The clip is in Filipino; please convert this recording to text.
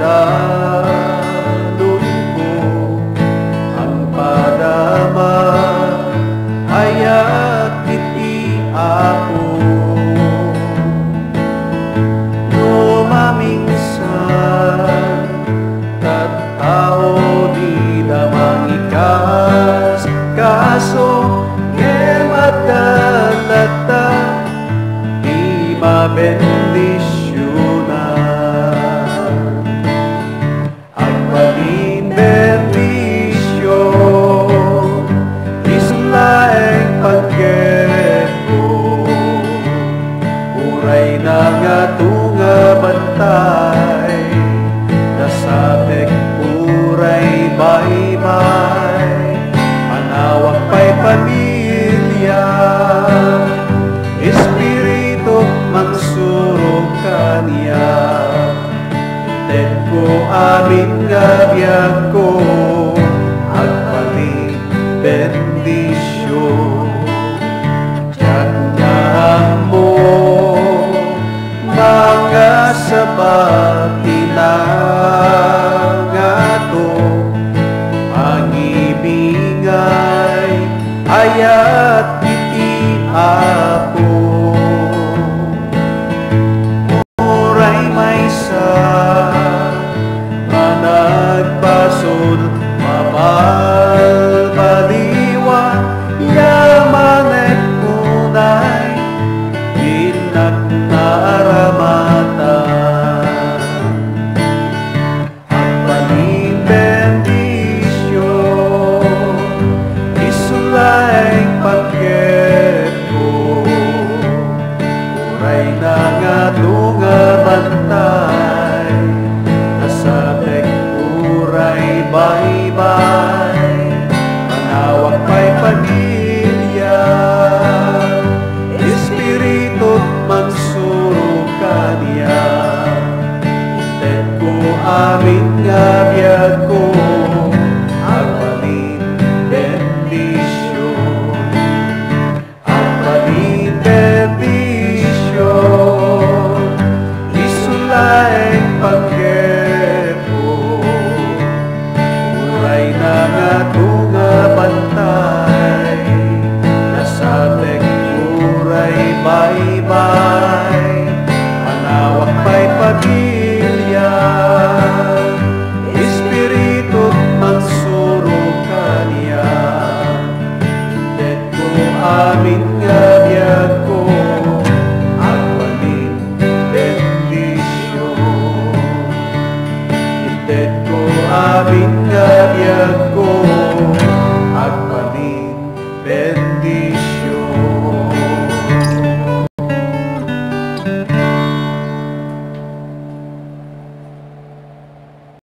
dalon ko ang padama ayat iti ako no maminsan tattao di na mangikas kaso ngemadalata di mabendisyonan agbalin bendisyon islaeng pagket ko uray na nga tunga bantay nasabek uray baybay manawag pa'y pamilya espiritu mansuro kaniya ted ko amin nga biyag ko agpali bendisyon tiyan mo mga sabati na nga to ang ibigay ayat iti ako uray maysa managpasod mabalbaliwa yamanek unay inagnaramatan agbalin bendisyon isulaeng pagket ko uray na nga tunga bantay nasabek uray baybay manawag pa'y pamilya espiritu mansuro kaniya ted ko amin nga biyag ko agbalin bendisyon agbalin bendisyon isulaeng pagket ko uray na nga tunga bantay nasabek uray baybay manawag pa'y pamilya espiritu mansuro kaniya ted ko amin nga biyag ko agbalin bendisyon ted ko amin nga biyag